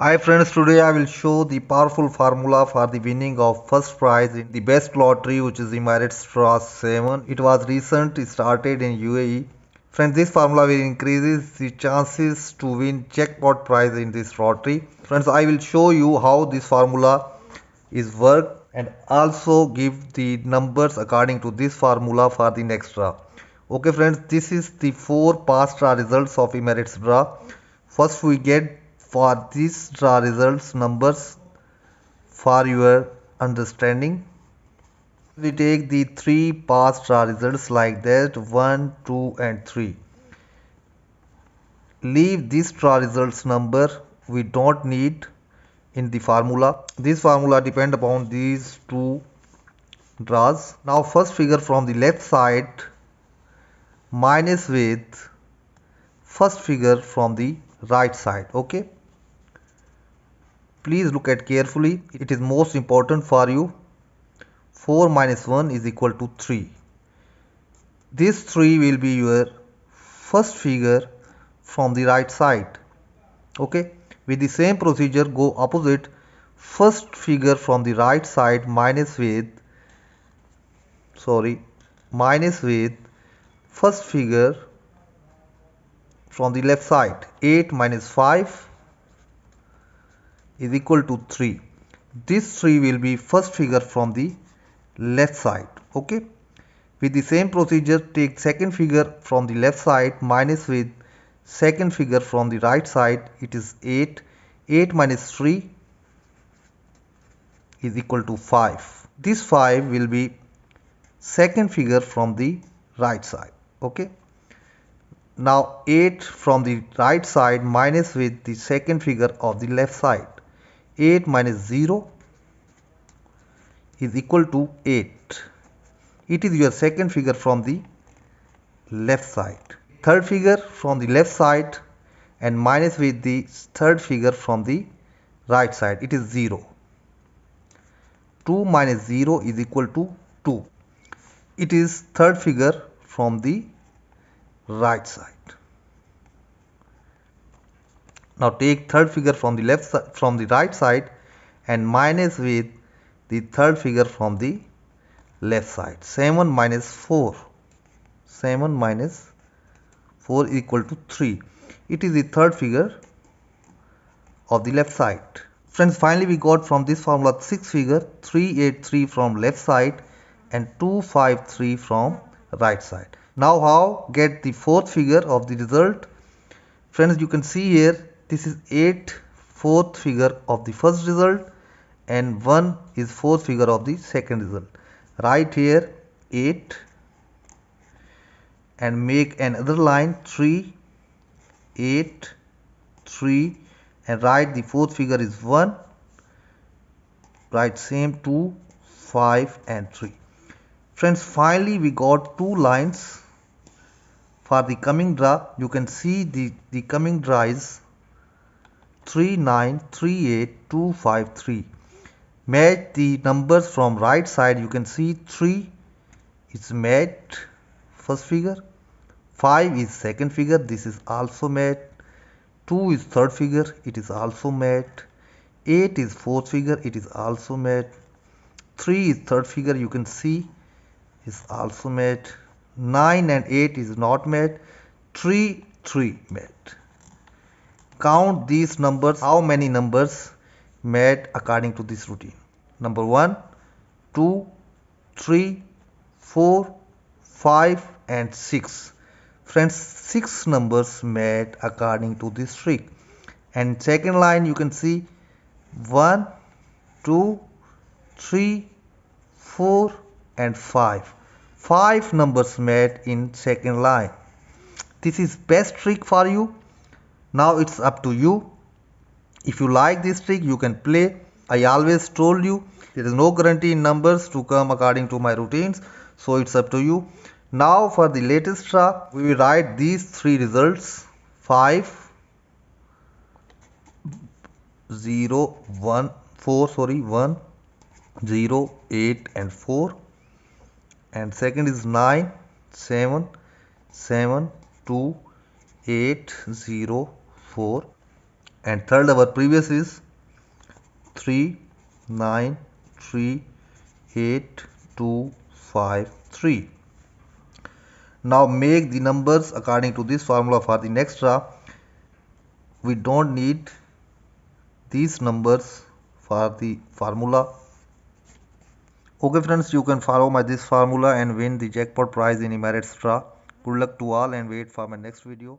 Hi friends, today I will show the powerful formula for the winning of first prize in the best lottery, which is Emirates Straw 7. It was recently started in UAE. Friends, this formula will increase the chances to win jackpot prize in this lottery. Friends, I will show you how this formula is work and also give the numbers according to this formula for the next draw. Okay friends, this is the 4 past draw results of Emirates draw. First we get for this draw results numbers for your understanding. We take the 3 past draw results like that 1, 2 and 3. Leave this draw results number we don't need in the formula. This formula depend upon these two draws. Now first figure from the left side minus with first figure from the right side. Okay, please look at carefully, it is most important for you. 4 minus 1 is equal to 3. This 3 will be your first figure from the right side. Okay, with the same procedure go opposite. First figure from the right side minus with first figure from the left side. 8 minus 5 is equal to 3. This 3 will be first figure from the left side. Okay, with the same procedure take second figure from the left side minus with second figure from the right side. It is 8. 8 minus 3 is equal to 5. This 5 will be second figure from the right side. Okay, now 8 from the right side minus with the second figure of the left side. 8 minus 0 is equal to 8. It is your second figure from the left side. Third figure from the left side and minus with the third figure from the right side. It is 0. 2 minus 0 is equal to 2. It is third figure from the right side. Now take third figure from the left side, from the right side and minus with the third figure from the left side. 7 minus 4. 7 minus 4 is equal to 3. It is the third figure of the left side. Friends, finally we got from this formula 6 figure, 383 from left side and 253 from right side. Now how get the fourth figure of the result? Friends, you can see here this is 8 fourth figure of the first result and 1 is fourth figure of the second result. Write here 8 and make another line 3, 8, 3 and write the fourth figure is 1. Write same 2, 5 and 3. Friends, finally we got two lines for the coming draw. You can see the coming draw is 3938253. Match the numbers from right side. You can see 3 is matched first figure, 5 is second figure, this is also matched, 2 is third figure, it is also matched, 8 is fourth figure, it is also matched, 3 is third figure, you can see is also matched, 9 and 8 is not matched, 3 matched. Count these numbers, how many numbers matched according to this routine. Number 1, 2, 3, 4, 5 and 6. Friends, 6 numbers matched according to this trick. And second line you can see 1, 2, 3, 4 and 5. 5 numbers matched in second line. This is best trick for you. Now it's up to you. If you like this trick, you can play. I always told you there is no guarantee in numbers to come according to my routines, so it's up to you. Now for the latest draw, we will write these three results: 5, 0, 1, 4, 1, 0, 8 and 4. And second is 9, 7, 7, 2, 8, 0, 4. and third our previous is 3 9 3 8 2 5 3. Now make the numbers according to this formula for the next draw. We don't need these numbers for the formula. Okay friends, you can follow this formula and win the jackpot prize in Emirates draw. Good luck to all and wait for my next video.